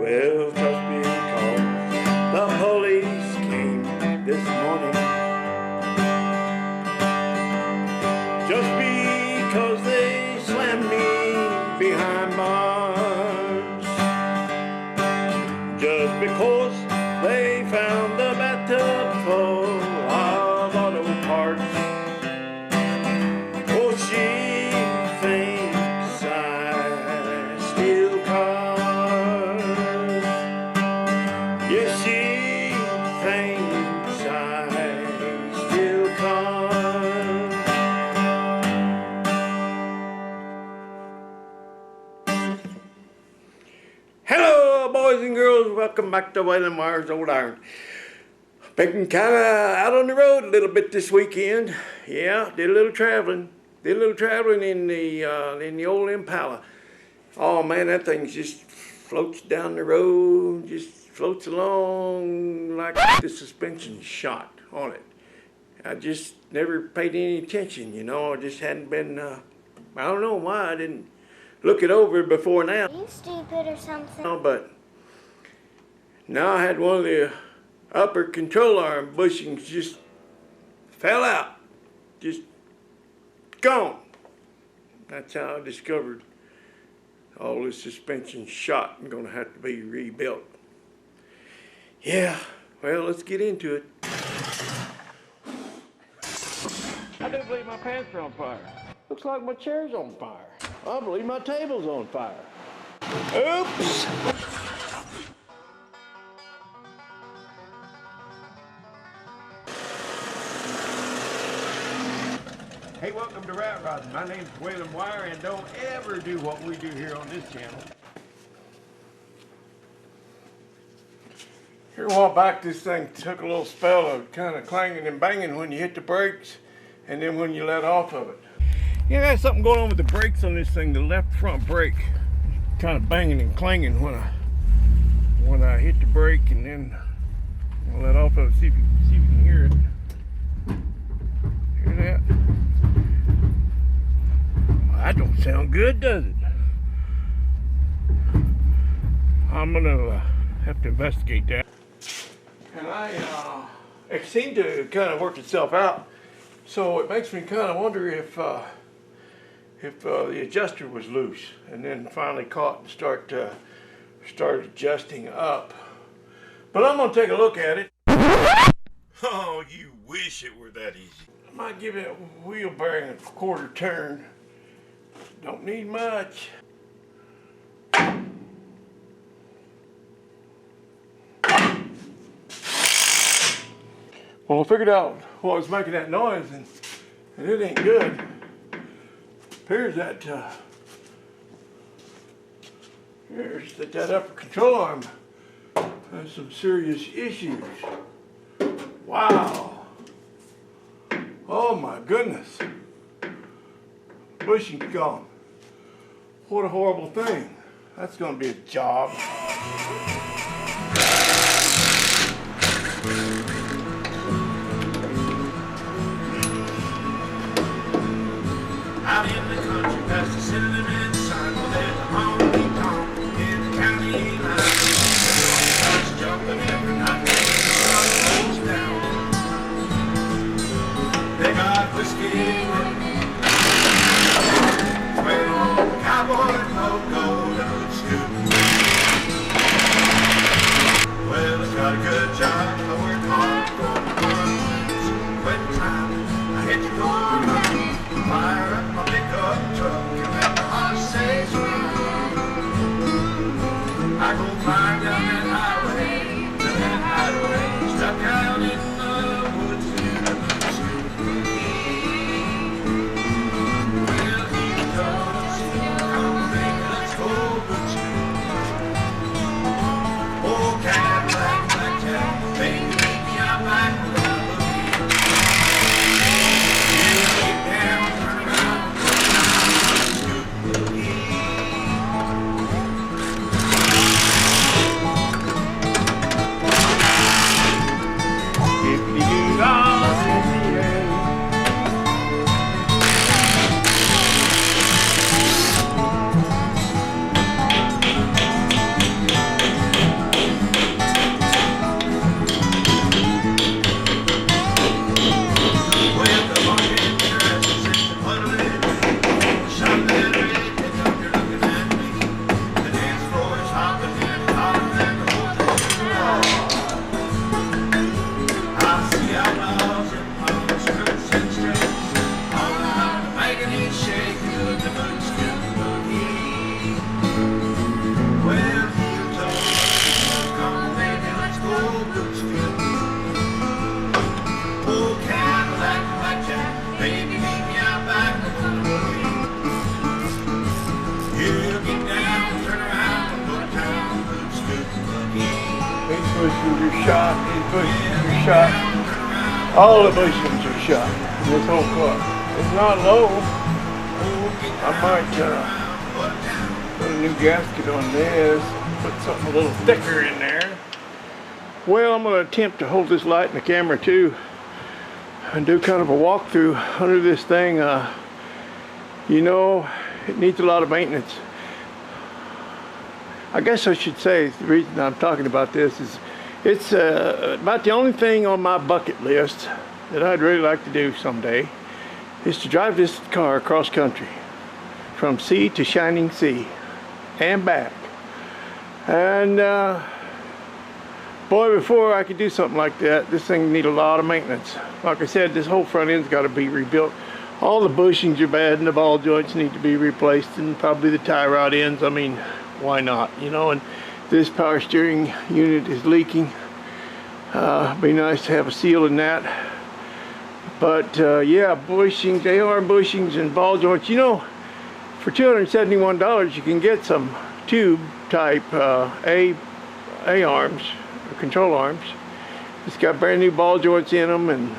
Well, just because the police came this morning, just because they slammed me behind bars, just because they found the bathtub full of auto parts. Oh, she thinks I steal cars. Yes, she thinks I steal cars. Hello, boys and girls. Welcome back to Waylon Wire's Old Iron. Been kind of out on the road a little bit this weekend. Yeah, did a little traveling. Did a little traveling in the old Impala. Oh man, that thing just floats down the road, just floats along like the suspension shot on it. I just never paid any attention, you know. I just hadn't been, I don't know why I didn't look it over before now. Are you stupid or something? No, but now I had one of the upper control arm bushings just fell out, just gone. That's how I discovered all this suspension shot and gonna have to be rebuilt. Yeah, well, let's get into it. I do believe my pants are on fire. Looks like my chair's on fire. I believe my table's on fire. Oops! Hey, welcome to Rat Rodding. My name's Waylon Wire, and don't ever do what we do here on this channel. Here a while back, this thing took a little spell of kind of clanging and banging when you hit the brakes, and then when you let off of it. Yeah, there's something going on with the brakes on this thing. The left front brake kind of banging and clanging when I hit the brake, and then I'll let off of it. See if you can hear it. Hear that? That don't sound good, does it? I'm gonna have to investigate that. And it seemed to kind of work itself out. So it makes me kind of wonder if the adjuster was loose, and then finally caught and started adjusting up. But I'm gonna take a look at it. Oh, you wish it were that easy. I might give it a wheel bearing a quarter turn. Don't need much. Well, I figured out what was making that noise, and it ain't good. Appears that that upper control arm has some serious issues. Wow. Oh my goodness. Bushing's gone. What a horrible thing. That's going to be a job. Out in the country, past the city limit sign, well, there's a honky-tonk in the county line. Everyone's jumping every night, the sun goes down. They got whiskey and cowboy logo scoop. Well, it's got a good job. I work hard for when time I hit the corner, fire up my pickup truck, and let the heart say sweet. I go flying down that highway, stuck out in the woods in the scoop. Well, he comes. Oh, Cadillac, black cat, baby, baby, I'm back without looking. Yeah, lay down, turn around, scoop. bushings are shot. These bushings are shot. All the bushings are shot in this whole car. It's not low. I might put a new gasket on this. Put something a little thicker in there. Well, I'm going to attempt to hold this light in the camera too and do kind of a walkthrough under this thing. You know, it needs a lot of maintenance. I guess I should say the reason I'm talking about this is it's about the only thing on my bucket list that I'd really like to do someday is to drive this car across country from sea to shining sea and back. And boy, before I could do something like that, this thing need a lot of maintenance. Like I said, this whole front end's got to be rebuilt. All the bushings are bad and the ball joints need to be replaced, and probably the tie rod ends. I mean, why not, you know? And this power steering unit is leaking. Be nice to have a seal in that. But yeah, bushings, AR bushings and ball joints. You know, for $271 you can get some tube type A arms, or control arms. It's got brand new ball joints in them and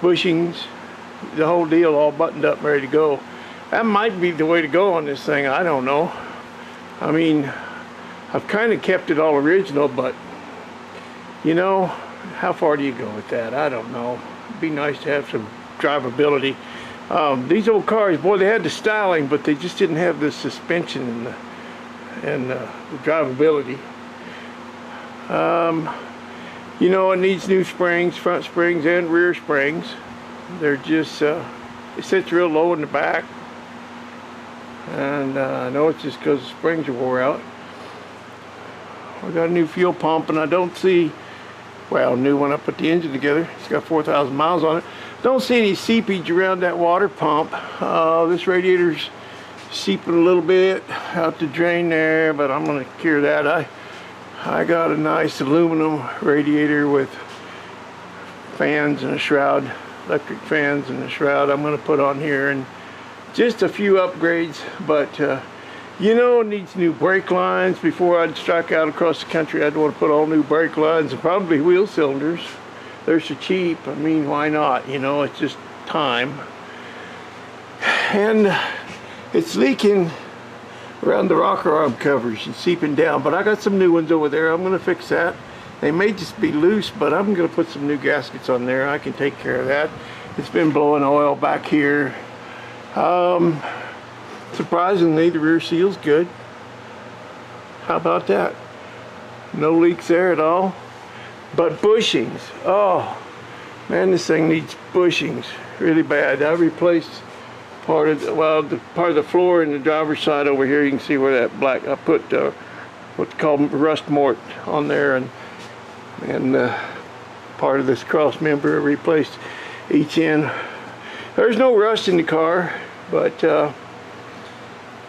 bushings, the whole deal, all buttoned up and ready to go. That might be the way to go on this thing. I don't know. I mean, I've kind of kept it all original, but you know, how far do you go with that? I don't know. It'd be nice to have some drivability. These old cars, boy, they had the styling, but they just didn't have the suspension and the drivability. You know, it needs new springs, front springs and rear springs. They're just, it sits real low in the back. And I know it's just because the springs are wore out. I got a new fuel pump, and I don't see, well, new one. I put the engine together. It's got 4,000 miles on it. Don't see any seepage around that water pump. This radiator's seeping a little bit out the drain there, but I'm going to cure that. I got a nice aluminum radiator with fans and a shroud, electric fans and a shroud I'm going to put on here, and just a few upgrades. But you know, it needs new brake lines. Before I'd strike out across the country, I'd want to put all new brake lines and probably wheel cylinders. They're so cheap. I mean, why not? You know, it's just time. And it's leaking around the rocker arm covers and seeping down, but I got some new ones over there. I'm going to fix that. They may just be loose, but I'm going to put some new gaskets on there. I can take care of that. It's been blowing oil back here. Surprisingly, the rear seal's good. How about that? No leaks there at all. But bushings, oh man, this thing needs bushings really bad. I replaced part of the, well, part of the floor in the driver's side over here. You can see where that black, I put what's called rust mort on there, and part of this cross member. I replaced each end. There's no rust in the car, but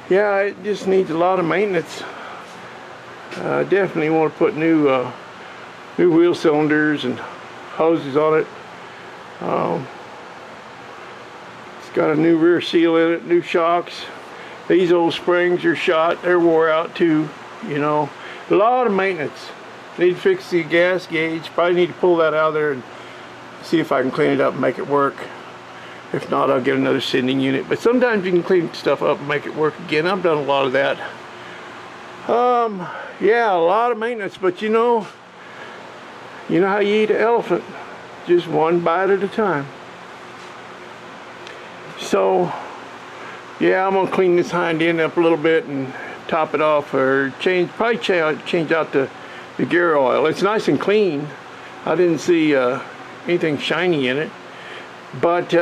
yeah, it just needs a lot of maintenance. I definitely want to put new wheel cylinders and hoses on it. It's got a new rear seal in it, new shocks. These old springs are shot, they're wore out too, you know. A lot of maintenance. Need to fix the gas gauge. Probably need to pull that out of there and see if I can clean it up and make it work. If not, I'll get another sending unit. But sometimes you can clean stuff up and make it work again. I've done a lot of that. Yeah, a lot of maintenance, but you know how you eat an elephant, just one bite at a time. So yeah, I'm gonna clean this hind end up a little bit and top it off, or probably change out the gear oil. It's nice and clean. I didn't see anything shiny in it, but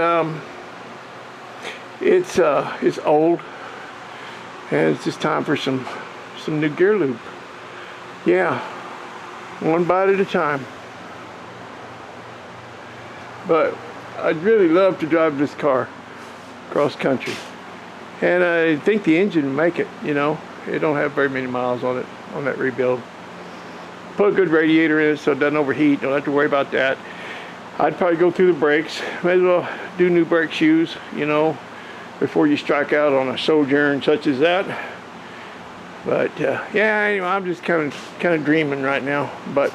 it's old, and it's just time for some new gear lube. Yeah, one bite at a time. But I'd really love to drive this car cross country, and I think the engine will make it. You know, it don't have very many miles on it on that rebuild. Put a good radiator in it so it doesn't overheat. Don't have to worry about that. I'd probably go through the brakes. May as well do new brake shoes, you know, before you strike out on a sojourn such as that. But yeah, anyway, I'm just kind of dreaming right now. But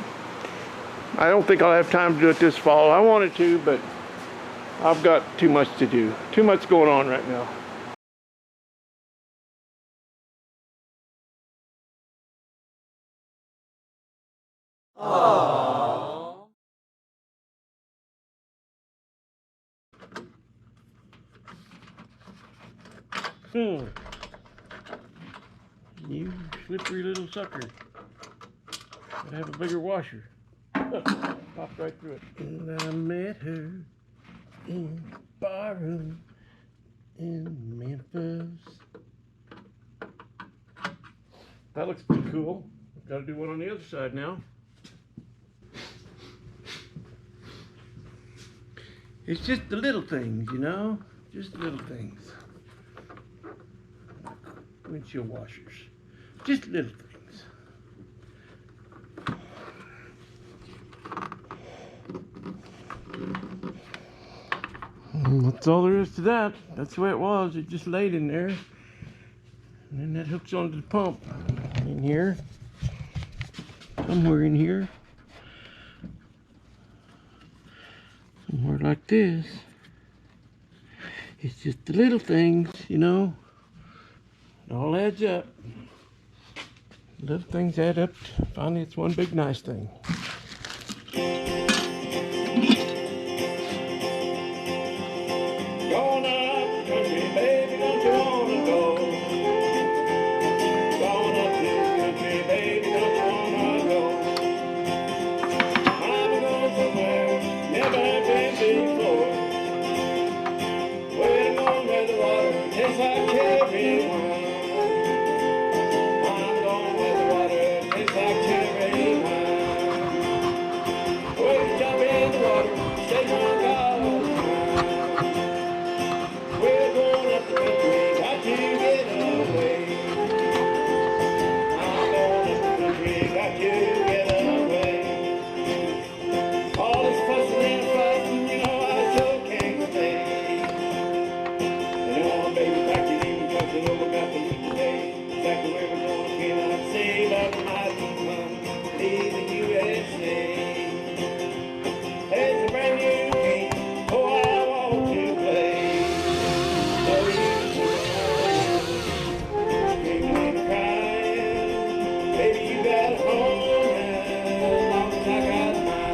I don't think I'll have time to do it this fall. I wanted to, but I've got too much to do. Too much going on right now. Aww. You slippery little sucker. Gotta have a bigger washer. Popped right through it. And I met her in the barroom in Memphis. That looks pretty cool. Gotta do one on the other side now. It's just the little things, you know? Just the little things. Windshield washers. Just little things. That's all there is to that. That's the way it was. It just laid in there. And then that hooks onto the pump in here. Somewhere in here. Somewhere like this. It's just the little things, you know. It all adds up. Little things add up. Finally, it's one big nice thing. Going up country, baby, don't you wanna go? Going up to country, baby, don't you wanna go? I'm going somewhere, never been before. Where I'm going where the water tastes like cherry wine. I'm going where the water tastes like cherry wine. Where you jump in the water, stay drunk all the time. We're going up the country, got to get away. I'm going up the country, got to get away. All this fussing and fussing, you know I sure can't stay. You know, baby, back to you, talking over about the new day. Exactly where we're going again, I'd say that might be fun, leaving USA. It's a brand new game, oh, I want to play. So you screaming and crying, baby, you got a home now, as long as I got mine.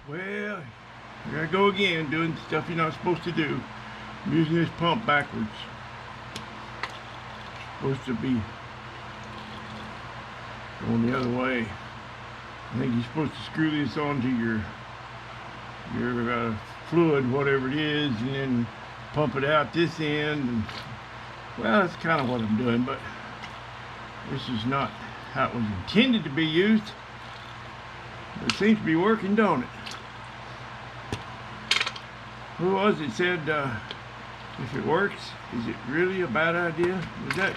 Well, here I go again, doing stuff you're not supposed to do. I'm using this pump backwards. Supposed to be going the other way. I think you're supposed to screw this onto your fluid, whatever it is, and then pump it out this end. And, well, that's kind of what I'm doing, but this is not how it was intended to be used. It seems to be working, don't it? Who was it said, if it works, is it really a bad idea? Was that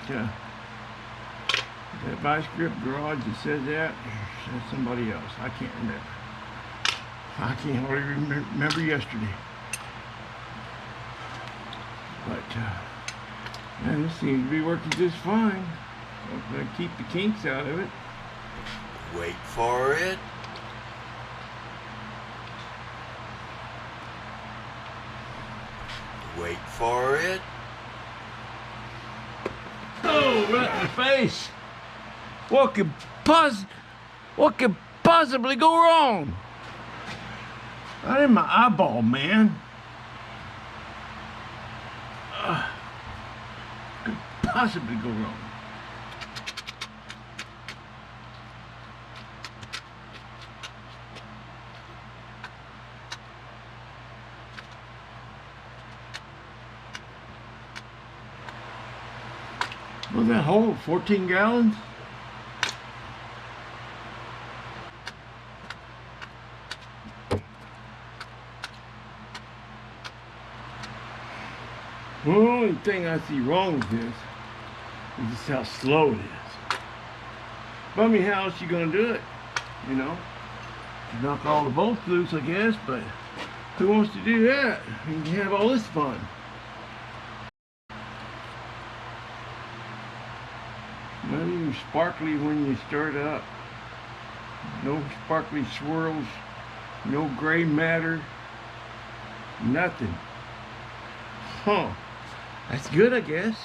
Vice Grip Garage that says that? Or said somebody else? I can't remember. I can't hardly remember yesterday. But, man, this seems to be working just fine. I'm going to keep the kinks out of it. Wait for it. Wait for it. Oh, right in the face. What could possibly go wrong? Right in my eyeball, man. Could possibly go wrong? What's that hold? 14 gallons? The only thing I see wrong with this is just how slow it is. But I mean, how else you gonna do it? You know? Knock all the bolts loose, I guess, but who wants to do that? You can have all this fun. Not even sparkly when you start up. No sparkly swirls, no gray matter, nothing. Huh. That's good, I guess.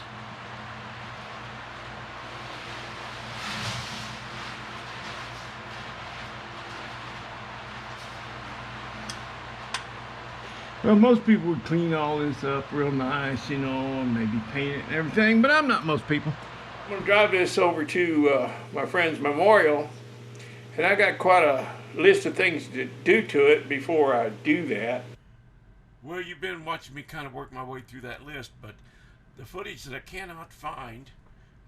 Well, most people would clean all this up real nice, you know, and maybe paint it and everything, but I'm not most people. I'm going to drive this over to my friend's memorial, and I got quite a list of things to do to it before I do that. Well, you've been watching me kind of work my way through that list, but the footage that I cannot find,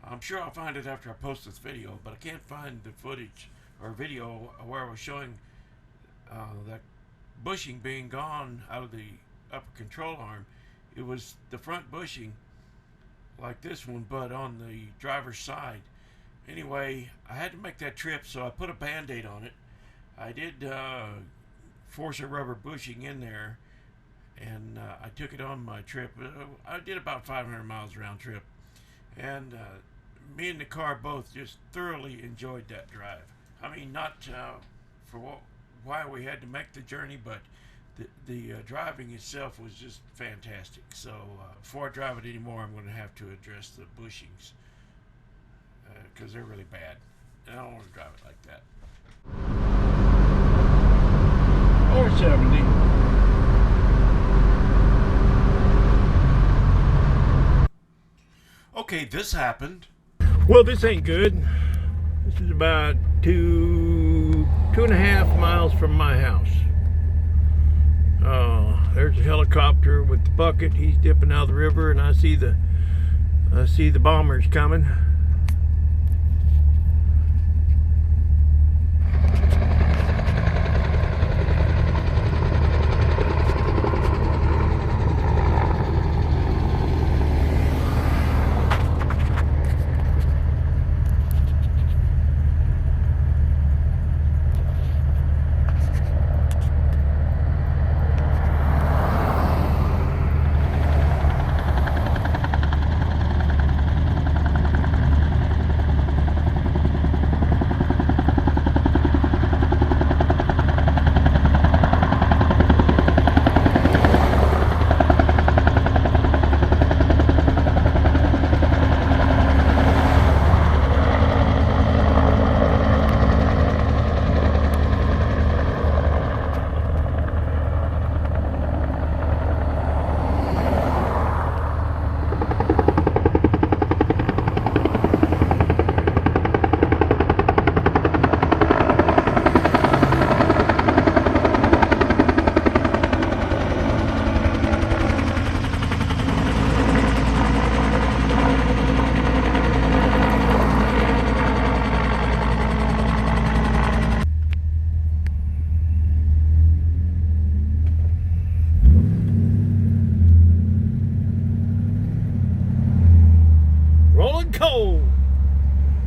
I'm sure I'll find it after I post this video, but I can't find the footage or video where I was showing that bushing being gone out of the upper control arm. It was the front bushing like this one, but on the driver's side. Anyway, I had to make that trip, so I put a band-aid on it. I did force a rubber bushing in there, and I took it on my trip. I did about 500 miles round trip, and me and the car both just thoroughly enjoyed that drive. I mean, not for why we had to make the journey, but the driving itself was just fantastic. So before I drive it anymore, I'm going to have to address the bushings because they're really bad, and I don't want to drive it like that. Or 70. Okay, this happened. Well, this ain't good. This is about 2.5 miles from my house. There's a helicopter with the bucket. He's dipping out of the river, and I see the bombers coming. Coal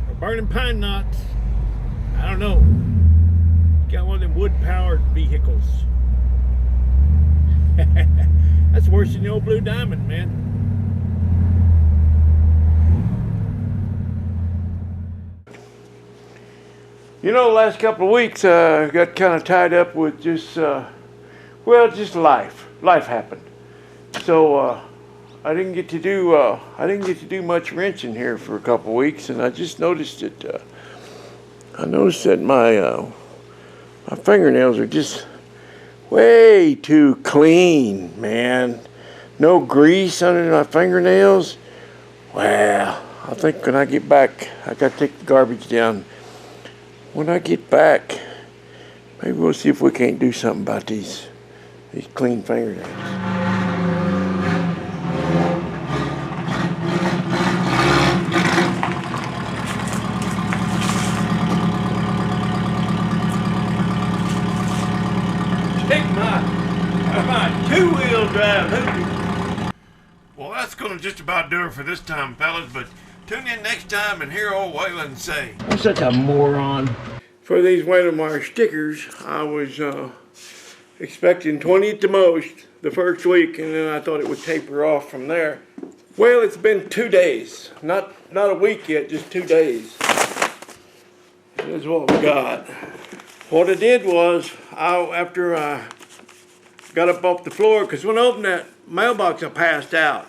or burning pine knots. I don't know. Got one of them wood-powered vehicles. That's worse than the old Blue Diamond, man. You know, the last couple of weeks got kind of tied up with just, well, just life. Life happened. So I didn't get to do much wrenching here for a couple of weeks, and I just noticed that my fingernails are just way too clean, man. No grease under my fingernails. Well, I think when I get back, I got to take the garbage down. When I get back, maybe we'll see if we can't do something about these clean fingernails. drive hoochie. Well, that's going to just about do it for this time, fellas, but tune in next time and hear old Waylon say. I'm such a moron. For these Waylon stickers, I was expecting 20 at the most the first week, and then I thought it would taper off from there. Well, it's been 2 days. Not a week yet, just 2 days. This is what we got. What I did was, after I got up off the floor, because when I opened that mailbox, I passed out.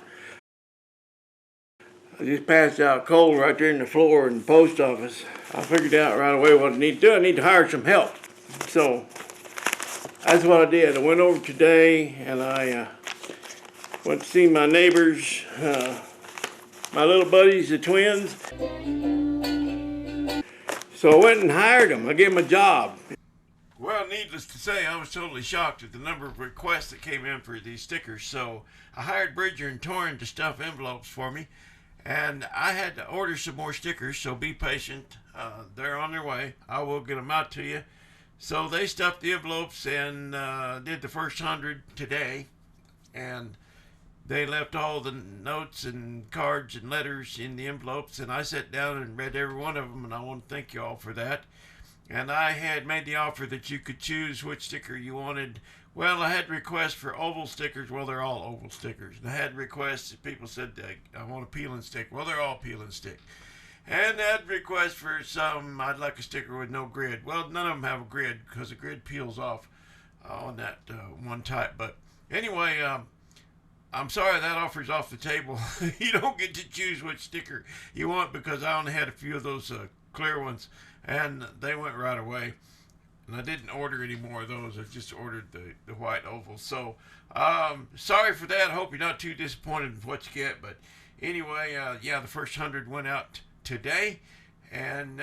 I just passed out cold right there in the floor in the post office. I figured out right away what I need to do. I need to hire some help. So that's what I did. I went over today and I went to see my neighbors, my little buddies, the twins. So I went and hired them. I gave them a job. Well, needless to say, I was totally shocked at the number of requests that came in for these stickers. So I hired Bridger and Torrin to stuff envelopes for me. And I had to order some more stickers, so be patient. They're on their way. I will get them out to you. So they stuffed the envelopes and did the first 100 today. And they left all the notes and cards and letters in the envelopes. And I sat down and read every one of them, and I want to thank you all for that. And I had made the offer that you could choose which sticker you wanted. Well, I had requests for oval stickers. Well, they're all oval stickers. And I had requests that people said, I want a peel and stick. Well, they're all peel and stick. And I had requests for some, I'd like a sticker with no grid. Well, none of them have a grid because the grid peels off on that one type. But anyway, I'm sorry that offer's off the table. You don't get to choose which sticker you want because I only had a few of those clear ones. And they went right away. And I didn't order any more of those. I just ordered the white oval. So, sorry for that. I hope you're not too disappointed with what you get. But anyway, yeah, the first 100 went out today. And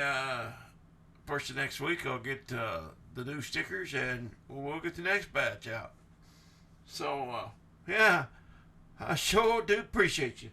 first of next week, I'll get the new stickers. And we'll get the next batch out. So, yeah, I sure do appreciate you.